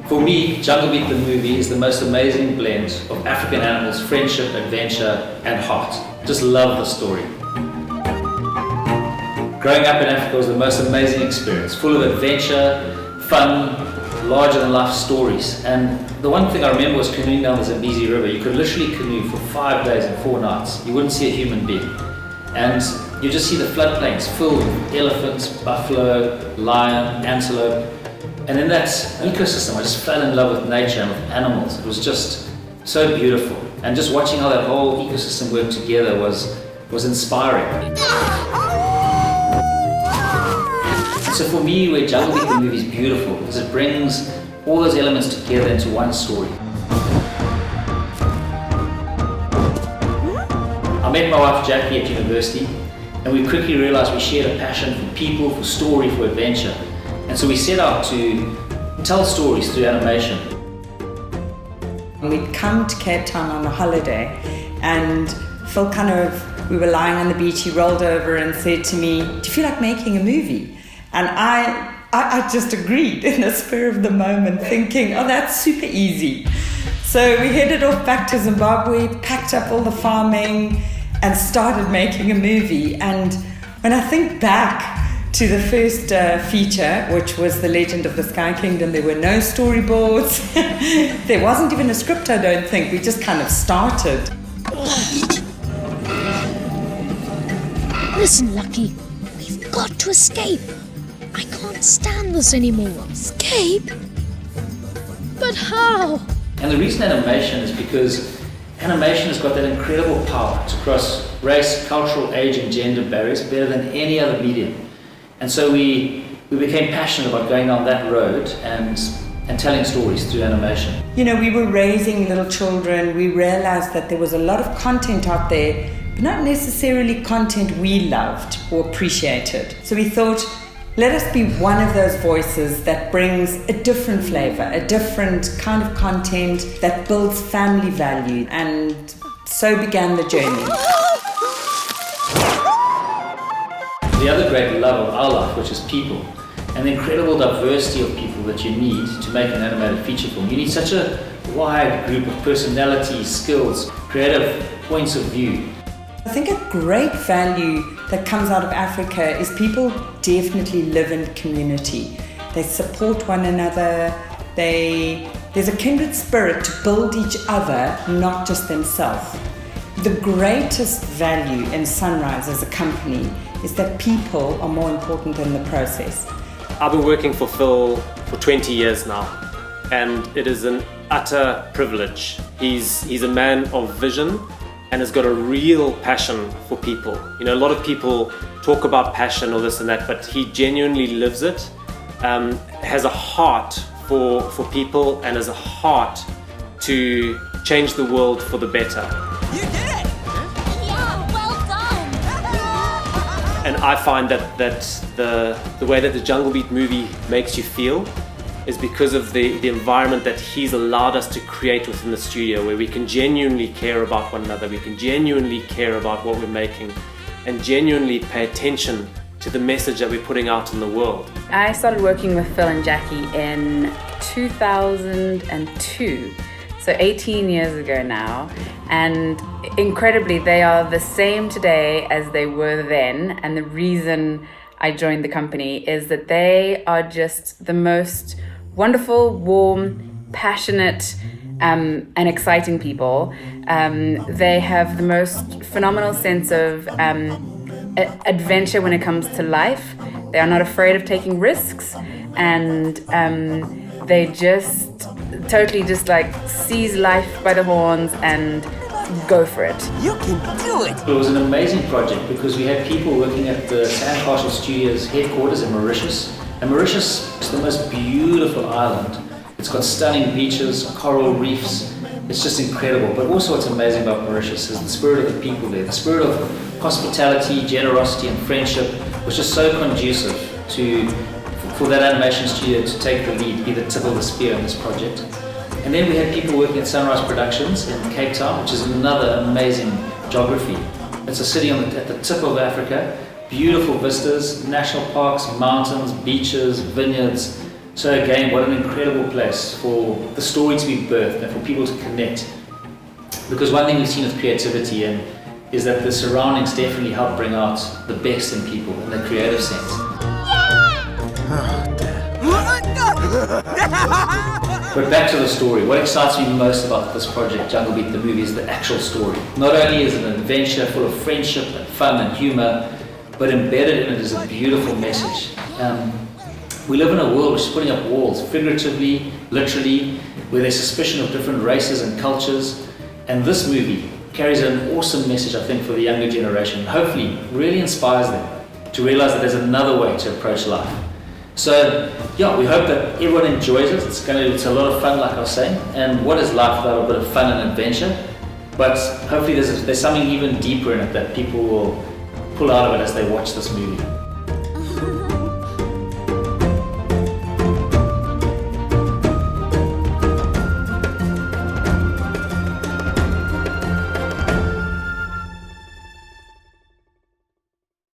For me, Jungle Beat the movie is the most amazing blend of African animals, friendship, adventure, and heart. Just love the story. Growing up in Africa was the most amazing experience, full of adventure, fun, larger-than-life stories. And the one thing I remember was canoeing down the Zambezi River. You could literally canoe for 5 days and 4 nights. You wouldn't see a human being. And you just see the floodplains filled with elephants, buffalo, lion, antelope. And in that ecosystem, I just fell in love with nature and with animals. It was just so beautiful. And just watching how that whole ecosystem worked together was inspiring. So for me, where Jungle Beat the movie is beautiful, because it brings all those elements together into one story. I met my wife Jackie at university, and we quickly realized we shared a passion for people, for story, for adventure. And so we set out to tell stories through animation. We'd come to Cape Town on a holiday, and Phil we were lying on the beach, he rolled over and said to me, "Do you feel like making a movie?" And I just agreed in the spur of the moment, thinking, oh, that's super easy. So we headed off back to Zimbabwe, packed up all the farming, and started making a movie. And when I think back to the first feature, which was The Legend of the Sky Kingdom, there were no storyboards. There wasn't even a script, I don't think. We just kind of started. Listen, Lucky, we've got to escape. I can't stand this anymore. Escape? But how? And the reason animation is because animation has got that incredible power to cross race, cultural, age, and gender barriers better than any other medium. And so we became passionate about going down that road and telling stories through animation. You know, we were raising little children. We realized that there was a lot of content out there, but not necessarily content we loved or appreciated. So we thought, let us be one of those voices that brings a different flavor, a different kind of content that builds family value. And so began the journey. The other great love of our life, which is people, and the incredible diversity of people that you need to make an animated feature film. You need such a wide group of personalities, skills, creative points of view. I think a great value that comes out of Africa is people definitely live in community. They support one another. There's a kindred spirit to build each other, not just themselves. The greatest value in Sunrise as a company is that people are more important in the process. I've been working for Phil for 20 years now, and it is an utter privilege. He's a man of vision and has got a real passion for people. You know, a lot of people talk about passion or this and that, but he genuinely lives it, has a heart for people, and has a heart to change the world for the better. You did it! Yeah, well done! And I find that the way that the Jungle Beat movie makes you feel is because of the environment that he's allowed us to create within the studio, where we can genuinely care about one another, we can genuinely care about what we're making, and genuinely pay attention to the message that we're putting out in the world. I started working with Phil and Jackie in 2002, so 18 years ago now, and incredibly they are the same today as they were then. And the reason I joined the company is that they are just the most wonderful, warm, passionate, and exciting people. They have the most phenomenal sense of adventure when it comes to life. They are not afraid of taking risks, and they just totally just like seize life by the horns and go for it. You can do it! It was an amazing project because we had people working at the Sandcastle Studios headquarters in Mauritius. And Mauritius is the most beautiful island. It's got stunning beaches, coral reefs. It's just incredible. But also what's amazing about Mauritius is the spirit of the people there. The spirit of hospitality, generosity, and friendship was just so conducive for that animation studio to take the lead, be the tip of the spear in this project. And then we had people working at Sunrise Productions in Cape Town, which is another amazing geography. It's a city at the tip of Africa, beautiful vistas, national parks, mountains, beaches, vineyards. So again, what an incredible place for the story to be birthed and for people to connect. Because one thing we've seen with creativity is that the surroundings definitely help bring out the best in people in the creative sense. But back to the story. What excites me most about this project, Jungle Beat the movie, is the actual story. Not only is it an adventure full of friendship and fun and humor, but embedded in it is a beautiful message. We live in a world which is putting up walls, figuratively, literally, where there's suspicion of different races and cultures. And this movie carries an awesome message, I think, for the younger generation, and hopefully really inspires them to realize that there's another way to approach life. So, yeah, we hope that everyone enjoys it. It's a lot of fun, like I was saying. And what is life without a bit of fun and adventure? But hopefully there's something even deeper in it that people will pull out of it as they watch this movie.